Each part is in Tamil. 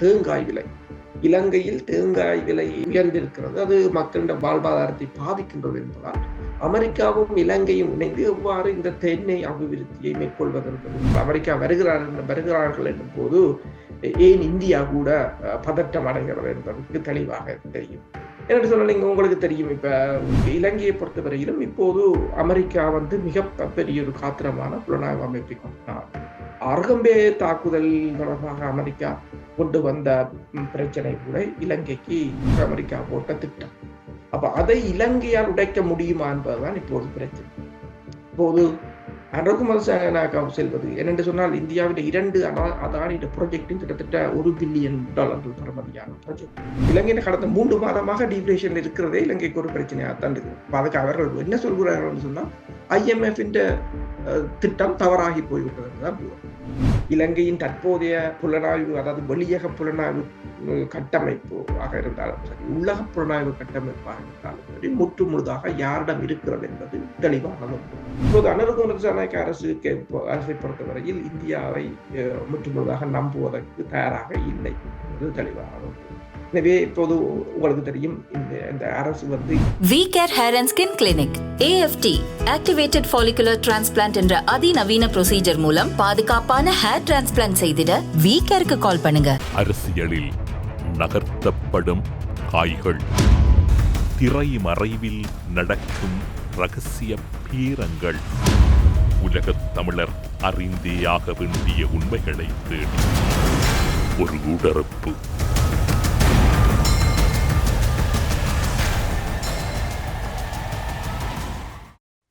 தேங்காய் விலை இலங்கையில் தேங்காய் விலை உயர்ந்திருக்கிறது. அது மக்களின் வாழ்வாதாரத்தை பாதிக்கின்றது என்பதால் அமெரிக்காவும் இலங்கையும் இணைந்து எவ்வாறு இந்த தென்னை அபிவிருத்தியை மேற்கொள்வதற்கு அமெரிக்கா வருகிறார்கள் என்னும் போது ஏன் இந்தியா கூட பதட்டம் அடைகிறது என்பதற்கு தெளிவாக தெரியும். என்று சொன்னால் நீங்க உங்களுக்கு தெரியும், இப்ப இலங்கையை பொறுத்தவரையிலும் இப்போது அமெரிக்கா மிக பெரிய ஒரு காத்திரமான புலனாய்வு அமைப்பை கொண்டார். அருகம்பே தாக்குதல் தொடர்பாக அமெரிக்கா கொண்டு வந்த பிரச்சனை கூட இலங்கைக்கு அமெரிக்கா போட்ட திட்டம். அப்ப அதை இலங்கையால் உடைக்க முடியுமா என்பதுதான் இப்போது பிரச்சனை. இப்போது அனுகுமதி செல்வது என்னென்று சொன்னால், இந்தியாவின் 2 அதானி ப்ராஜெக்டும் கிட்டத்தட்ட $1 பில்லியன் பெறுமதியான ப்ராஜெக்ட். இலங்கையில கடந்த 3 மாதமாக டிப்ரேஷன் இருக்கிறதே இலங்கைக்கு ஒரு பிரச்சனையாகத்தான் இருக்கு. அதுக்கு அவர்கள் என்ன சொல்கிறார்கள் சொன்னால், IMF திட்டம் தவறாகி போய்விட்டதுதான். இலங்கையின் தற்போதைய புலனாய்வு, அதாவது வெளியக புலனாய்வு கட்டமைப்பு ஆக இருந்தாலும் சரி, உள்ளக புலனாய்வு கட்டமைப்பாக இருந்தாலும் சரி, முற்று முழுதாக யாரிடம் இருக்கிறது என்பது தெளிவானது. இப்போது அனுகுமதி அரசை பொறுத்தவரையில் இந்தியாவை முற்று முழுதாக நம்புவதற்கு தயாராக இல்லை என்பது தெளிவானது. எனவே இப்போது உங்களுக்கு தெரியும், இந்த அரசு V-Care Hair and Skin Clinic AFT Activated Follicular Transplant என்ற அதிநவீன ப்ரொசீஜர் மூலம் பாதுகாப்பான ஹேர் டிரான்ஸ்பிளான்ட் செய்திட V-Careக்கு கால் பண்ணுங்க. அரசியலில் நகர்த்தப்படும் காய்கள், திரை மறைவில் நடக்கும் ரகசிய பீரங்கள், உலகத் தமிழர் அறிந்தேயாக வேண்டிய உண்மைகளை தேடி ஒரு உடறுப்பு.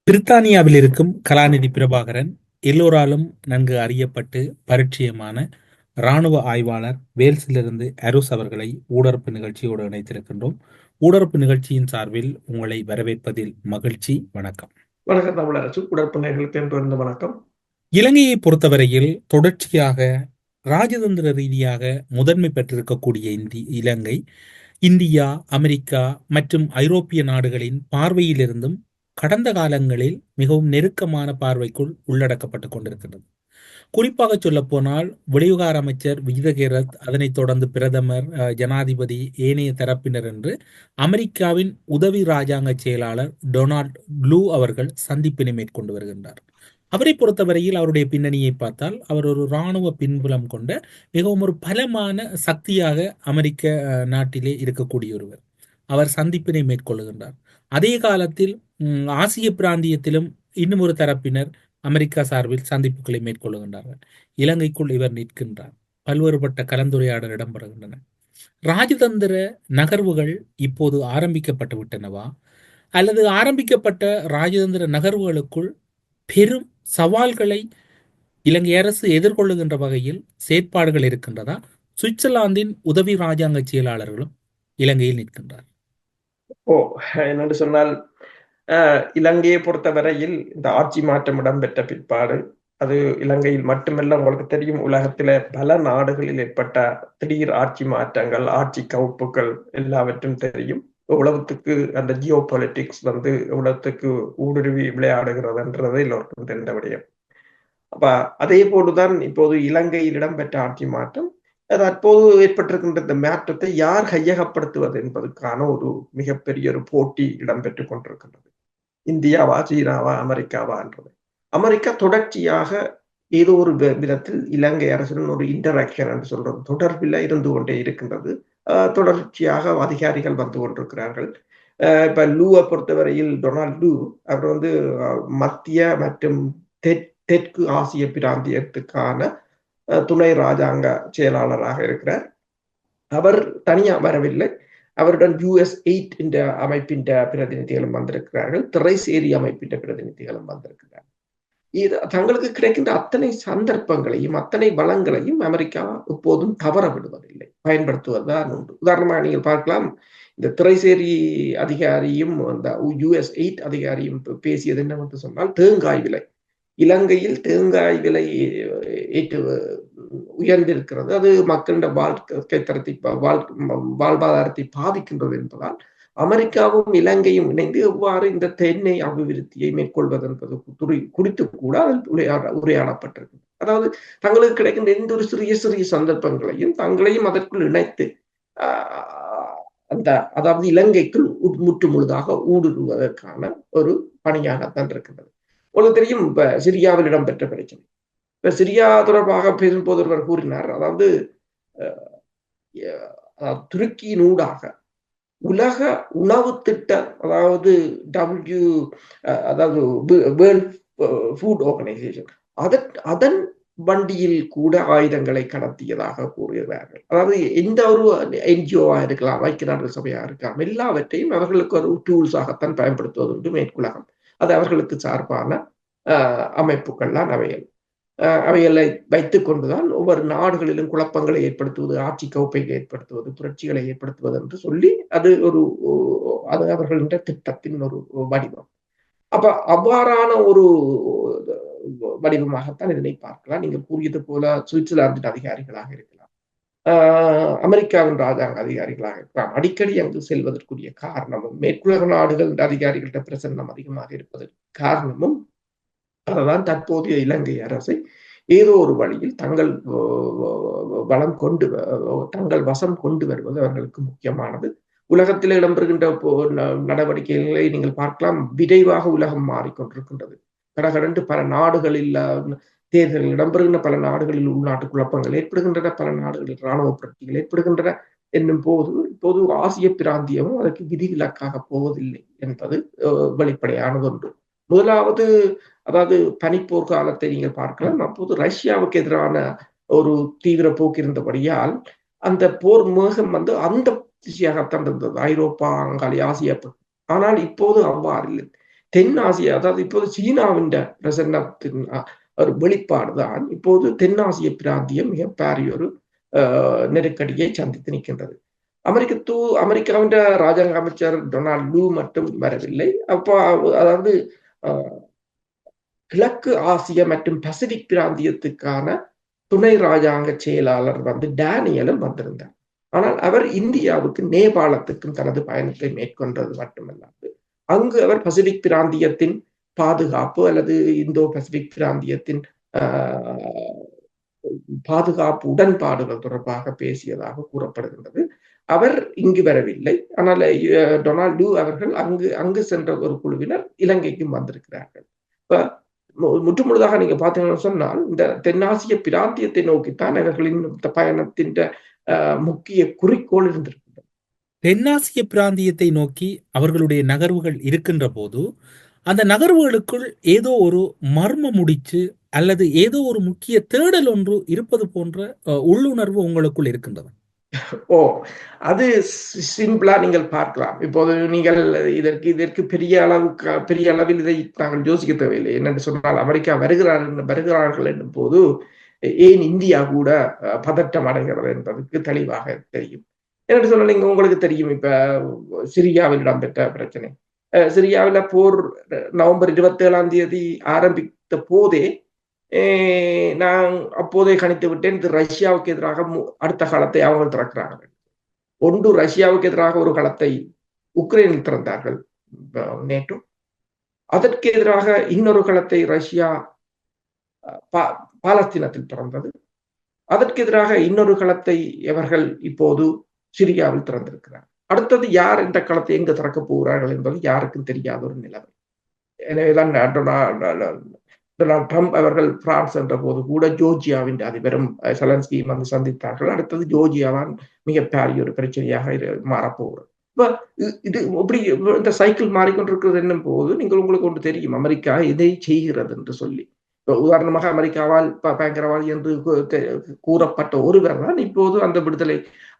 பிரித்தானியாவில் இருக்கும் கலாநிதி பிரபாகரன் எல்லோராலும் நன்கு அறியப்பட்டு பரிச்சயமான இராணுவ ஆய்வாளர் வேல்ஸிலிருந்து அருஸ் அவர்களை ஊடறுப்பு நிகழ்ச்சியோடு இணைத்திருக்கின்றோம். ஊடறுப்பு நிகழ்ச்சியின் சார்பில் உங்களை வரவேற்பதில் மகிழ்ச்சி. வணக்கம். வணக்கம் தமிழரசு. ஊடறுப்பு நிகழ்ச்சிக்கு வணக்கம். இலங்கையை பொறுத்தவரையில் தொடர்ச்சியாக ராஜதந்திர ரீதியாக முதன்மை பெற்றிருக்கக்கூடிய இலங்கை இந்தியா, அமெரிக்கா மற்றும் ஐரோப்பிய நாடுகளின் பார்வையிலிருந்தும் கடந்த காலங்களில் மிகவும் நெருக்கமான பார்வைக்குள் உள்ளடக்கப்பட்டுக் கொண்டிருக்கிறது. குறிப்பாக சொல்ல போனால் வெளிவிவகார அமைச்சர் விஜித கேரத், அதனைத் தொடர்ந்து பிரதமர், ஜனாதிபதி, ஏனைய தரப்பினர் என்று அமெரிக்காவின் உதவி ராஜாங்க செயலாளர் டொனால்ட் ப்ளூ அவர்கள் சந்திப்பினை மேற்கொண்டு வருகின்றார். அவரை பொறுத்தவரையில் அவருடைய பின்னணியை பார்த்தால் அவர் ஒரு இராணுவ பின்புலம் கொண்ட மிகவும் ஒரு பலமான சக்தியாக அமெரிக்க நாட்டிலே இருக்கக்கூடிய ஒருவர். அவர் சந்திப்பினை மேற்கொள்ளுகின்றார். அதே காலத்தில் ஆசிய பிராந்தியத்திலும் இன்னும் ஒரு தரப்பினர் அமெரிக்கா சார்பில் சந்திப்புகளை மேற்கொள்ளுகின்றார்கள். இலங்கைக்குள் இவர் நிற்கின்றார். பல்வேறுபட்ட கலந்துரையாடல் இடம்பெறுகின்றன. ராஜதந்திர நகர்வுகள் இப்போது ஆரம்பிக்கப்பட்டு விட்டனவா, அல்லது ஆரம்பிக்கப்பட்ட ராஜதந்திர நகர்வுகளுக்குள் பெரும் சவால்களை இலங்கை அரசு எதிர்கொள்ளுகின்ற வகையில் செயற்பாடுகள் இருக்கின்றதா? சுவிட்சர்லாந்தின் உதவி ராஜாங்க செயலாளர்களும் இலங்கையில் நிற்கின்றார். என்னென்று சொன்னால், இலங்கையை பொறுத்தவரையில் இந்த ஆட்சி மாற்றம் இடம்பெற்ற பிற்பாடு, அது இலங்கையில் மட்டுமல்ல, உங்களுக்கு தெரியும், உலகத்தில பல நாடுகளில் ஏற்பட்ட திடீர் ஆட்சி மாற்றங்கள், ஆட்சி கவுப்புகள் எல்லாவற்றும் தெரியும். உலகத்துக்கு அந்த ஜியோ பொலிட்டிக்ஸ் உலகத்துக்கு ஊடுருவி விளையாடுகிறதுன்றது எல்லோருக்கும் தெரிந்த விடயம். அப்ப அதே போடுதான் இப்போது இலங்கையில் இடம்பெற்ற ஆட்சி மாற்றம். தற்போது ஏற்பட்டிருக்கின்ற இந்த மாற்றத்தை யார் கையகப்படுத்துவது என்பதற்கான ஒரு மிகப்பெரிய ஒரு போட்டி இடம்பெற்றுக் கொண்டிருக்கின்றது. இந்தியாவா, சீனாவா, அமெரிக்காவா என்றது. அமெரிக்கா தொடர்ச்சியாக ஏதோ ஒரு விதத்தில் இலங்கை அரசுடன் ஒரு இன்டராக்ஷன் என்று சொல்றது தொடர்பில் இருந்து கொண்டே இருக்கின்றது. தொடர்ச்சியாக அதிகாரிகள் வந்து கொண்டிருக்கிறார்கள். இப்ப லூவை பொறுத்தவரையில் டொனால்ட் லூ அவர் மத்திய மற்றும் தெற்கு ஆசிய பிராந்தியத்துக்கான துணை ராஜாங்க செயலாளராக இருக்கிறார். அவர் தனியா வரவில்லை. அவருடன் US8 என்ற அமைப்பின் பிரதிநிதிகளும் வந்திருக்கிறார்கள். திரைசேரி அமைப்பின் பிரதிநிதிகளும் வந்திருக்கிறார்கள். இது தங்களுக்கு கிடைக்கின்ற அத்தனை சந்தர்ப்பங்களையும் அத்தனை வளங்களையும் அமெரிக்கா எப்போதும் தவற விடுவதில்லை, பயன்படுத்துவதுதான் உண்டு. உதாரணமாக நீங்கள் பார்க்கலாம், இந்த திரைசேரி அதிகாரியும் அந்த US8 அதிகாரியும் பேசியது என்னவென்று சொன்னால், தேங்காய் விலை இலங்கையில் தேங்காய் விலை உயர்ந்திருக்கிறது. அது மக்களின் வாழ்வாதாரத்தை பாதிக்கின்றது என்பதால் அமெரிக்காவும் இலங்கையும் இணைந்து எவ்வாறு இந்த தென்னை அபிவிருத்தியை மேற்கொள்வது என்பது குறித்து கூட அதில் உரையாடப்பட்டிருக்கு. அதாவது தங்களுக்கு கிடைக்கின்ற எந்த ஒரு சிறிய சிறிய சந்தர்ப்பங்களையும் தங்களையும் அதற்குள் இணைத்து அந்த அதாவது இலங்கைக்குள் முற்று முழுதாக ஊடுருவதற்கான ஒரு பணியாகத்தான் இருக்கின்றது. உங்களுக்கு தெரியும், இப்ப சிரியாவில் இடம்பெற்ற பிரச்சனை. இப்ப சிரியா தொடர்பாக பேசும்போது ஒருவர் கூறினார், அதாவது துருக்கியினூடாக உலக உணவு திட்டம், அதாவது அதாவது வேர்ல்ட் ஃபுட் ஆர்கனைசேஷன், அதன் வண்டியில் கூட ஆயுதங்களை கடத்தியதாக கூறுகிறார்கள். அதாவது எந்த ஒரு என்ஜிஓவா இருக்கலாம், ஐக்கிய நாடுகள் சபையா இருக்கலாம், எல்லாவற்றையும் அவர்களுக்கு ஒரு டூல்ஸாகத்தான் பயன்படுத்துவது உண்டு மேற்குலகம். அது அவர்களுக்கு சார்பான அமைப்புகள்லாம் அவைகளை வைத்துக் கொண்டுதான் ஒவ்வொரு நாடுகளிலும் குழப்பங்களை ஏற்படுத்துவது, ஆட்சி கவுப்பை ஏற்படுத்துவது, புரட்சிகளை ஏற்படுத்துவது என்று சொல்லி அது அவர்களின் திட்டத்தின் ஒரு வடிவம். அப்ப அவ்வாறான ஒரு வடிவமாகத்தான் இதனை பார்க்கலாம். நீங்கள் கூறியது போல சுவிட்சர்லாந்தின் அதிகாரிகளாக இருக்கலாம், அமெரிக்காவின் ராஜாங்க அதிகாரிகளாக இருக்கலாம். அடிக்கடி அங்கு செல்வதற்குரிய காரணமும் மேற்குலக நாடுகள் அதிகாரிகளிட பிரசன்னம் அதிகமாக இருப்பதற்கு காரணமும் அதுதான் தற்போதைய இலங்கை அரசை ஏதோ ஒரு வழியில் தங்கள் வசம் கொண்டு வருவது அவர்களுக்கு முக்கியமானது. உலகத்தில் இடம்பெறுகின்ற நடவடிக்கைகளை நீங்கள் பார்க்கலாம். விரைவாக உலகம் மாறிக்கொண்டிருக்கின்றது. கடகடன்று பல நாடுகளில் தேர்தல்கள் இடம்பெறுகின்ற, பல நாடுகளில் உள்நாட்டு குழப்பங்கள் ஏற்படுகின்றன, பல நாடுகளில் இராணுவ புரட்சிகள் ஏற்படுகின்றன என்னும் போது இப்போது ஆசிய பிராந்தியமும் அதற்கு விதிவிலக்காக போவதில்லை என்பது வெளிப்படையானது ஒன்று. முதலாவது, அதாவது பனிப்போர் காலத்தை நீங்கள் பார்க்கலாம். அப்போது ரஷ்யாவுக்கு எதிரான ஒரு தீவிர போக்கு இருந்தபடியால் அந்த போர் மேகம் அந்த திசையாகத்தான் இருந்தது, ஐரோப்பா, அங்காளி, ஆசியா. ஆனால் இப்போது அவ்வாறு இல்லை. தென் ஆசியா, அதாவது இப்போது சீனாவின் பிரசன்னத்தின் ஒரு வெளிப்பாடுதான் இப்போது தென்னாசிய பிராந்தியம் மிக பாரிய ஒரு நெருக்கடியை சந்தித்து நிற்கின்றது. அமெரிக்காவின் ராஜாங்க அமைச்சர் டொனால்ட் லூ மட்டும் வரவில்லை. அப்போ அதாவது கிழக்கு ஆசிய மற்றும் பசிபிக் பிராந்தியத்துக்கான துணை ராஜாங்க செயலாளர் டேனியலும் வந்திருந்தார். ஆனால் அவர் இந்தியாவுக்கு நேபாளத்துக்கும் தனது பயணத்தை மேற்கொண்டது மட்டுமல்லாது அங்கு அவர் பசிபிக் பிராந்தியத்தின் பாதுகாப்பு அல்லது இந்தோ பசிபிக் பிராந்தியத்தின் பாதுகாப்பு உடன்பாடுகள் தொடர்பாக பேசியதாக கூறப்படுகின்றது. அவர் இங்கு வரவில்லை. ஆனால் டொனால்ட் லூ அவர்கள் அங்கு சென்ற ஒரு குழுவினர் இலங்கைக்கும் வந்திருக்கிறார்கள். இப்ப முற்றுமுழுதாக நீங்க பார்த்தீங்கன்னு சொன்னால் இந்த தென்னாசிய பிராந்தியத்தை நோக்கித்தான் அவர்களின் பயணத்தின் முக்கிய குறிக்கோள் இருந்திருக்கின்றது. தென்னாசிய பிராந்தியத்தை நோக்கி அவர்களுடைய நகர்வுகள் இருக்கின்ற போது அந்த நகர்வுகளுக்குள் ஏதோ ஒரு மர்ம முடிச்சு அல்லது ஏதோ ஒரு முக்கிய தேடல் ஒன்று இருப்பது போன்ற உள்ளுணர்வு உங்களுக்குள் இருக்கின்றது. அது சிம்பிளா நீங்கள் பார்க்கலாம். இப்போது நீங்கள் இதற்கு பெரிய அளவில் இதை நாங்கள் யோசிக்க தேவையில்லை. என்னென்று சொன்னால், அமெரிக்கா வருகிறார்கள் என்னும் போது ஏன் இந்தியா கூட பதட்டம் அடைகிறது என்பதற்கு தெளிவாக தெரியும். என்னென்று சொன்னால், நீங்க உங்களுக்கு தெரியும், இப்ப சிரியாவில் இடம்பெற்ற பிரச்சனை. சிரியாவில் போர் நவம்பர் 27 ஆரம்பித்த போதே நான் அப்போதே கணித்து விட்டேன், ரஷ்யாவுக்கு எதிராக அடுத்த களத்தை அவங்க திறக்கிறார்கள். ஒன்று ரஷ்யாவுக்கு எதிராக ஒரு களத்தை உக்ரைனில் திறந்தார்கள் நேட்டோ, அதற்கு எதிராக இன்னொரு களத்தை ரஷ்யா பாலஸ்தீனத்தில் திறந்தது, அதற்கு எதிராக இன்னொரு களத்தை இவர்கள் இப்போது சிரியாவில் திறந்திருக்கிறார். அடுத்தது யார் இந்த களத்தை எங்கு திறக்க போகிறார்கள் என்பது யாருக்கும் தெரியாத ஒரு நிலைமை. எனவேதான் டொனால்ட் ட்ரம்ப் அவர்கள் பிரான்ஸ் என்ற போது கூட ஜோர்ஜியாவின் அதிபரும் செலன்ஸ்கியும் சந்தித்தார்கள். அடுத்தது ஜோர்ஜியாவான் மிகப்பெரிய ஒரு பிரச்சனையாக மாறப்போகிறது. இது இப்படி இந்த சைக்கிள் மாறிக்கொண்டிருக்கிறது என்னும் போது உங்களுக்கு ஒன்று தெரியும், அமெரிக்கா எதை செய்கிறது என்று சொல்லி. உதாரணமாக அமெரிக்காவால் பயங்கரவாதி என்று கூறப்பட்ட ஒருவர் தான் இப்போது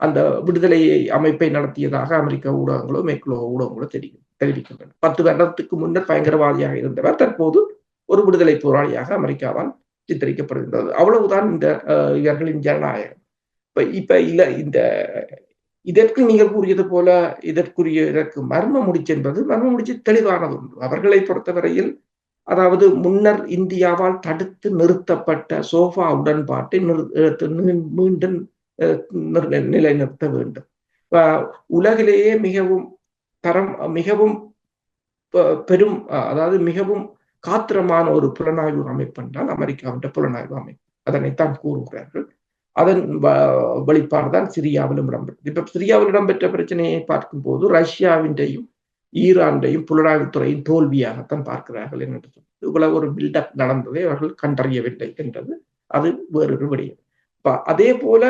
அந்த விடுதலை அமைப்பை நடத்தியதாக அமெரிக்க ஊடகங்களோ மேற்குலக ஊடகங்களோ தெரிவிக்கின்றன. 10 வருடத்துக்கு முன்னர் பயங்கரவாதியாக இருந்தவர் தற்போது ஒரு விடுதலை போராளியாக அமெரிக்காவால் சித்தரிக்கப்படுகின்றது. அவ்வளவுதான் இந்த இவர்களின் ஜனநாயகம். இப்ப இல்ல, இதற்கு நீங்கள் கூறியது போல இதற்கு மர்ம முடிச்சு என்பது மர்ம முடிச்சு தெளிவானது ஒன்று. அவர்களை பொறுத்தவரையில், அதாவது முன்னர் இந்தியாவால் தடுத்து நிறுத்தப்பட்ட சோஃபா உடன்பாட்டை மீண்டும் நிலைநிறுத்த வேண்டும். உலகிலேயே மிகவும் தரம் மிகவும் பெரும், அதாவது மிகவும் காத்திரமான ஒரு புலனாய்வு அமைப்பு என்றால் அமெரிக்காவின் புலனாய்வு அமைப்பு, அதனைத்தான் கூறுகிறார்கள். அதன் வெளிப்பாடுதான் சிரியாவிலும் இடம்பெற்றது. இப்ப சிரியாவில் இடம்பெற்ற பிரச்சனையை பார்க்கும் போது ரஷ்யாவின்றையும் ஈரான்டையும் புலனாய்வுத்துறையின் தோல்வியாகத்தான் பார்க்கிறார்கள் என்று இவ்வளவு ஒரு பில்டப் நடந்ததை அவர்கள் கண்டறியவில்லை என்றது அது வேறொரு விடயம். அதே போல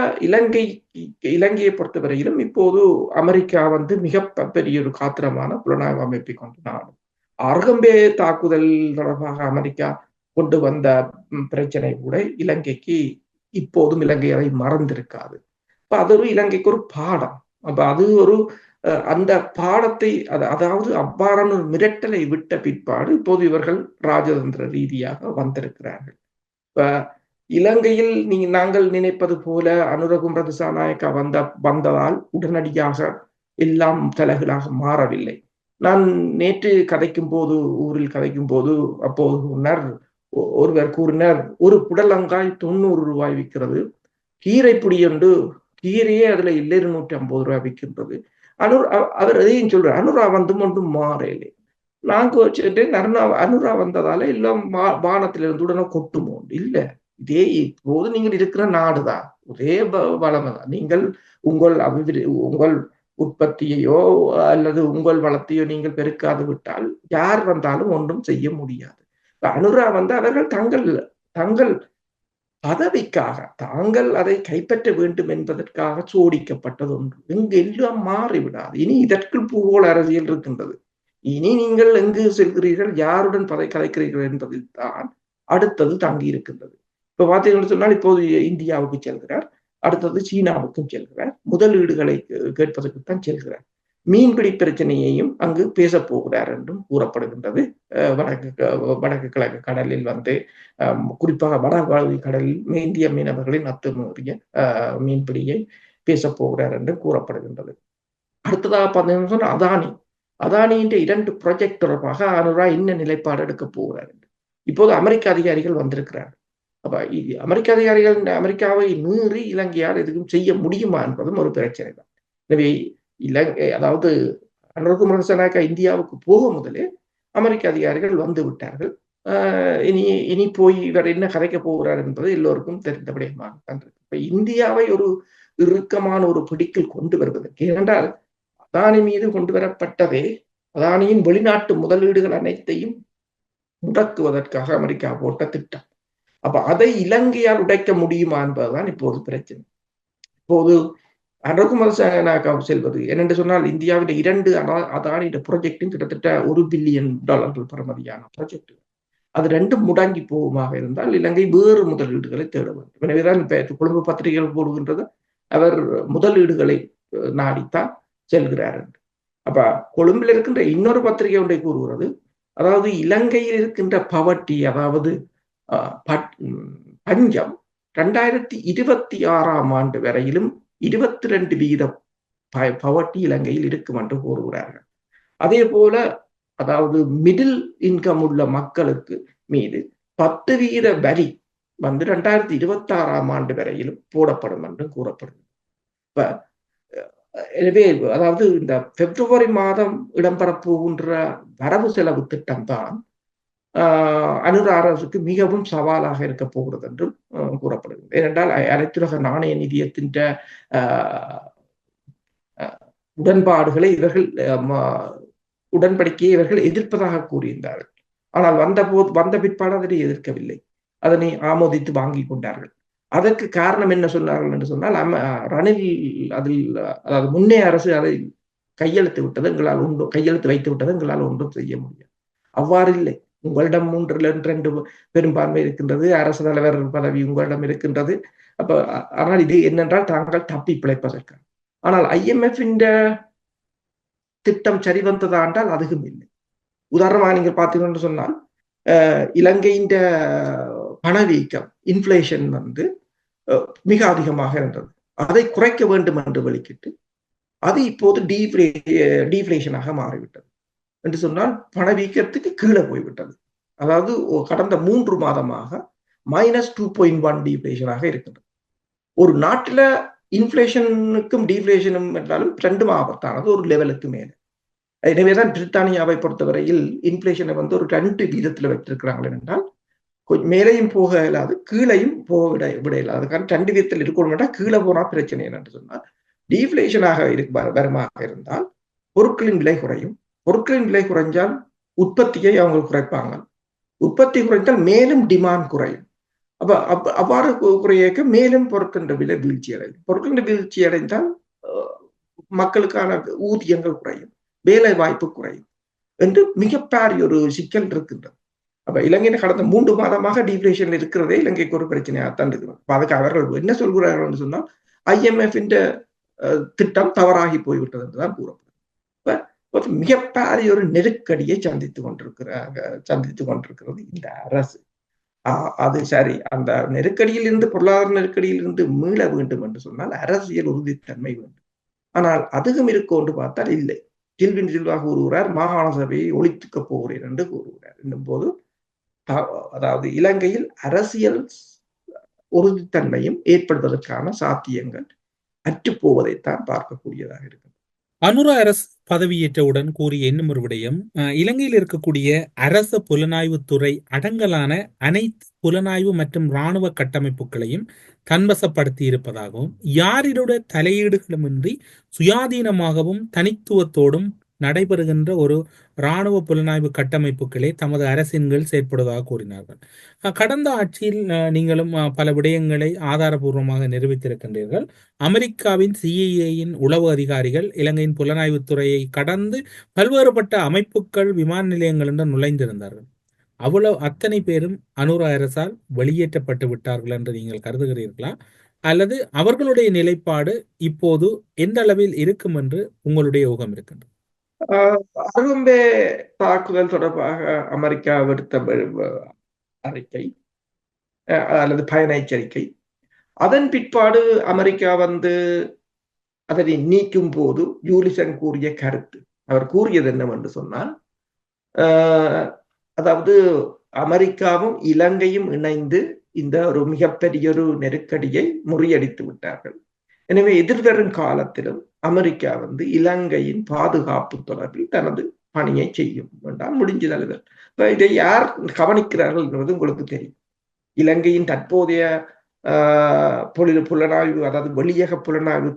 இலங்கையை பொறுத்தவரையிலும் இப்போது அமெரிக்கா மிக பெரிய ஒரு காத்திரமான புலனாய்வு அமைப்பை கொண்டு நாடும். அருகம்பே தாக்குதல் தொடர்பாக அமெரிக்கா கொண்டு வந்த பிரச்சனை கூட இலங்கைக்கு இப்போதும் இலங்கை அதை மறந்திருக்காது. அது ஒரு இலங்கைக்கு ஒரு பாடம். அப்ப அது ஒரு அந்த பாடத்தை அதாவது அவ்வாறான ஒரு மிரட்டலை விட்ட பிற்பாடு இப்போது இவர்கள் ராஜதந்திர ரீதியாக வந்திருக்கிறார்கள். இப்ப இலங்கையில் நாங்கள் நினைப்பது போல அனுரகுமார திசாநாயக்கா வந்ததால் உடனடியாக எல்லாம் தலைகளாக மாறவில்லை. நான் நேற்று கதைக்கும் போது ஊரில் கதைக்கும் போது அப்போது ஒருவர் கூறினார், ஒரு புடலங்காய் 90 ரூபாய் விற்கிறது, கீரை புடி என்று கீரையே அதுல 250 ரூபாய் விற்கின்றது. அவர் எதையும் சொல்றார், அனுரா ஒன்றும் மாறலே. நாங்க வச்சுட்டு அனுரா வந்ததால எல்லாம் வானத்திலிருந்து உடனே கொட்டுமோ? இல்ல, இதே இப்போது நீங்கள் இருக்கிற நாடுதான், ஒரே வளம்தான். நீங்கள் உங்கள் உற்பத்தியையோ அல்லது உங்கள் வளத்தையோ நீங்கள் பெருக்காது விட்டால் யார் வந்தாலும் ஒன்றும் செய்ய முடியாது. அனுரா அவர்கள் தங்கள் பதவிக்காக தாங்கள் அதை கைப்பற்ற வேண்டும் என்பதற்காக சோடிக்கப்பட்டது ஒன்று. இங்கு எல்லாம் மாறிவிடாது. இனி இதற்குள் பூகோள அரசியல் இருக்கின்றது. இனி நீங்கள் எங்கு செல்கிறீர்கள், யாருடன் கதைக்கிறீர்கள் என்பதில் தான் அடுத்தது தங்கி இருக்கின்றது. இப்ப பார்த்தீங்கன்னு சொன்னால் இப்போது இந்தியாவுக்கு செல்கிறார், அடுத்தது சீனாவுக்கும் செல்கிறார், முதலீடுகளை கேட்பதற்குத்தான் செல்கிறார். மீன்பிடி பிரச்சனையையும் அங்கு பேச போகிறார் என்றும் கூறப்படுகின்றது. வடக்கு கிழக்கு கடலில் குறிப்பாக வடவாழ்வு கடலில் இந்திய மீனவர்களின் அத்துமீறிய மீன்பிடியை பேச போகிறார் என்று கூறப்படுகின்றது. அடுத்ததாக பார்த்தீங்கன்னு சொன்னா அதானியின் 2 ப்ராஜெக்ட் தொடர்பாக அனுரா என்ன நிலைப்பாடு எடுக்க போகிறார் என்று இப்போது அமெரிக்க அதிகாரிகள் வந்திருக்கிறார்கள். அப்ப அமெரிக்க அதிகாரிகள் அமெரிக்காவை மீறி இலங்கையால் எதுவும் செய்ய முடியுமா என்பதும் ஒரு பிரச்சனை தான். எனவே அதாவது அனுரகுமார திசாநாயக்கா இந்தியாவுக்கு போக முதலே அமெரிக்க அதிகாரிகள் வந்து விட்டார்கள். இனி போய் இவர் என்ன கதைக்க போகிறார் என்பது எல்லோருக்கும் தெரிந்த விடயமாகத்தான் இருக்கு. இப்ப இந்தியாவை ஒரு இறுக்கமான ஒரு பிடிக்கில் கொண்டு வருவதற்கு, ஏனென்றால் அதானி மீது கொண்டு வரப்பட்டதே அதானியின் வெளிநாட்டு முதலீடுகள் அனைத்தையும் முடக்குவதற்காக அமெரிக்கா போட்ட திட்டம். அப்ப அதை இலங்கையால் உடைக்க முடியுமா என்பதுதான் இப்போது பிரச்சனை. இப்போது அனுரகுமார திசாநாயக்கா செல்வது என்னென்று சொன்னால் இந்தியாவின் 2 அதானி ப்ராஜெக்டின் கிட்டத்தட்ட $1 பில்லியன் பெறுமதியான ப்ராஜெக்ட். அது 2 முடங்கி போகுமாக இருந்தால் இலங்கை வேறு முதலீடுகளை தேட வேண்டும். எனவேதான் இப்ப கொழும்பு பத்திரிகைகள் போடுகின்றது அவர் முதலீடுகளை நாடித்தான் செல்கிறார் என்று. அப்ப கொழும்பில் இருக்கின்ற இன்னொரு பத்திரிகை ஒன்றை கூறுகிறது, அதாவது இலங்கையில் இருக்கின்ற பவர்ட்டி, அதாவது பஞ்சம் 2026ஆம் ஆண்டு வரையிலும் 22% பவர்ட்டி இலங்கையில் இருக்கும் என்று கூறுகிறார்கள். அதே போல அதாவது மிடில் இன்கம் உள்ள மக்களுக்கு மீது 10% வரி 2026ஆம் ஆண்டு வரையிலும் போடப்படும் என்று கூறப்படுது. இப்ப எனவே அதாவது இந்த பிப்ரவரி மாதம் இடம்பெறப் போகின்ற வரவு செலவு திட்டம் தான் அனுரா அரசுக்கு மிகவும் சவாலாக இருக்க போகிறது என்றும் கூறப்படுகிறது. ஏனென்றால் அனைத்துலக நாணய நிதியத்தின் உடன்பாடுகளை உடன்படிக்கையை இவர்கள் எதிர்ப்பதாக கூறியிருந்தார்கள். ஆனால் வந்த பிற்பாடு அதனை எதிர்க்கவில்லை, அதனை ஆமோதித்து வாங்கி கொண்டார்கள். அதற்கு காரணம் என்ன சொன்னார்கள் என்று சொன்னால், ரணில் அதாவது முன்னே அரசு அதை கையெழுத்து வைத்து விட்டது, எங்களால் ஒன்றும் செய்ய முடியாது. அவ்வாறு இல்லை, உங்களிடம் 3 பெரும்பான்மை இருக்கின்றது, அரசு தலைவர் பதவி உங்களிடம் இருக்கின்றது. ஆனால் இது என்னென்றால் தாங்கள் தப்பி பிழைப்பதற்கு. ஆனால் IMF திட்டம் சரி வந்ததா என்றால் அதுவும் இல்லை. உதாரணமாக நீங்கள் பார்த்தீங்கன்னு சொன்னால் இலங்கையின் பணவீக்கம், இன்ஃபிளேஷன் மிக அதிகமாக இருந்தது. அதை குறைக்க வேண்டும் என்று வெளிக்கிட்டு அது இப்போது டீஃப்ளேஷனாக மாறிவிட்டது என்று சொன்னால் பணவீக்கத்துக்கு கீழே போய்விட்டது. அதாவது கடந்த 3 மாதமாக -2.1 டீஃப்ளேஷனாக இருக்கின்றது. ஒரு நாட்டில் இன்ஃபிளேஷனுக்கும் டீஃப்ளேஷனும் என்றாலும் 2 ஆபத்தானது, ஒரு லெவலுக்கு மேலே. எனவேதான் பிரித்தானியாவை பொறுத்தவரையில் இன்ஃபிளேஷனை வந்து ஒரு 2 வீதத்தில் வைத்திருக்கிறாங்க என்றால் கொஞ்சம் மேலையும் போக இயலாது, கீழையும் போக விட இயலாது. அதுக்கான 2 வீதத்தில் இருக்கணும். கீழே போனா பிரச்சனை என்று சொன்னால் டீஃப்ளேஷனாக வருமாக இருந்தால் பொருட்களின் விலை குறையும். பொருட்களின் விலை குறைஞ்சால் உற்பத்தியை அவங்க குறைப்பாங்க. உற்பத்தி குறைந்தால் மேலும் டிமாண்ட் குறையும். அவ்வாறு குறையக்க மேலும் பொருட்களின் விலை வீழ்ச்சி அடையும். பொருட்களின் வீழ்ச்சி அடைந்தால் மக்களுக்கான ஊதியங்கள் குறையும், வேலை வாய்ப்பு குறையும் என்று மிகப்பெரிய ஒரு சிக்கல் இருக்கின்றது. அப்ப இலங்கையில கடந்த 3 மாதமாக டீஃப்ளேஷன் இருக்கிறதே இலங்கைக்கு ஒரு பிரச்சனையாகத்தான் இருக்கிறது. அதுக்கு அவர்கள் என்ன சொல்கிறார்கள் என்று சொன்னால் IMF திட்டம் தவறாகி போய்விட்டது என்றுதான் கூறப்படுது. மிகப்பெரிய ஒரு நெருக்கடியை சந்தித்துக் கொண்டிருக்கிறது இந்த அரசு. அது சரி, அந்த நெருக்கடியில் இருந்து, பொருளாதார நெருக்கடியில் இருந்து மீள வேண்டும் என்று சொன்னால் அரசியல் உறுதித்தன்மை வேண்டும். ஆனால் அதுவும் இருக்கொண்டு பார்த்தால் இல்லை. சில்வின் சில்வா கூறுகிறார், மாகாண சபையை ஒழித்துக்க போகிறேன் என்று கூறுகிறார். என்னும் போது அதாவது இலங்கையில் அரசியல் உறுதித்தன்மையும் ஏற்படுவதற்கான சாத்தியங்கள் அற்றுப்போவதைத்தான் பார்க்கக்கூடியதாக இருக்கு. அனுர அரசு பதவியேற்றவுடன் கூறிய இன்னும் ஒரு விடயம், இலங்கையில் இருக்கக்கூடிய அரச புலனாய்வுத்துறை அடங்கலான அனைத்து புலனாய்வு மற்றும் இராணுவ கட்டமைப்புகளையும் தன்வசப்படுத்தி இருப்பதாகவும், யாரினுடைய தலையீடுகளுமின்றி சுயாதீனமாகவும் தனித்துவத்தோடும் நடைபெறுகின்ற ஒரு இராணுவ புலனாய்வு கட்டமைப்புகளே தமது அரசின்கள் செயற்படுவதாக கூறினார்கள். கடந்த ஆட்சியில் நீங்களும் பல விடயங்களை ஆதாரபூர்வமாக நிரூபித்திருக்கின்றீர்கள். அமெரிக்காவின் CIA உளவு அதிகாரிகள் இலங்கையின் புலனாய்வுத்துறையை கடந்து பல்வேறுபட்ட அமைப்புகள், விமான நிலையங்கள் என்று நுழைந்திருந்தார்கள். அத்தனை பேரும் அனுர அரசால் வெளியேற்றப்பட்டு விட்டார்கள் என்று நீங்கள் கருதுகிறீர்களா? அல்லது அவர்களுடைய நிலைப்பாடு இப்போது எந்த அளவில் இருக்கும் என்று உங்களுடைய ஊகம் இருக்கின்றது? அரும்பே தாக்குதல் தொடர்பாக அமெரிக்கா விடுத்த அறிக்கை அல்லது பயண எச்சரிக்கை, அதன் பிற்பாடு அமெரிக்கா அதனை நீக்கும் போது யூலிசன் கூறிய கருத்து, அவர் கூறியது என்னவென்று சொன்னால், அதாவது அமெரிக்காவும் இலங்கையும் இணைந்து இந்த ஒரு மிகப்பெரிய ஒரு நெருக்கடியை முறியடித்து விட்டார்கள். எனவே எதிர்வரும் காலத்திலும் அமெரிக்கா இலங்கையின் பாதுகாப்பு தொடர்பில் தனது பணியை செய்யும் வேண்டாம் முடிஞ்சதல்கள். இதை யார் கவனிக்கிறார்கள் என்பது உங்களுக்கு தெரியும். இலங்கையின் தற்போதைய புலனாய்வு, அதாவது வெளியக புலனாய்வு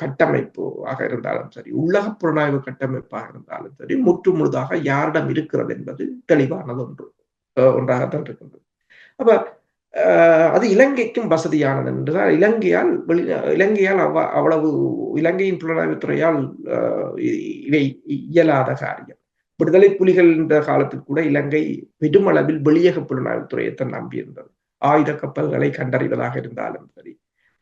கட்டமைப்பு ஆக இருந்தாலும் சரி, உள்ளக புலனாய்வு கட்டமைப்பாக இருந்தாலும் சரி, முற்று முழுதாக யாரிடம் இருக்கிறது என்பது தெளிவானது ஒன்றாகத்தான் இருக்கின்றது. அப்ப அது இலங்கைக்கும் வசதியானது என்றால் இலங்கையால் அவ்வளவு இலங்கையின் புலனாய்வுத்துறையால் இவை இயலாத காரியம். விடுதலை புலிகள் என்ற காலத்தில் கூட இலங்கை பெருமளவில் வெளியக புலனாய்வுத்துறையைத்தான் நம்பியிருந்தது. ஆயுத கப்பல்களை கண்டறிவதாக இருந்தாலும் சரி,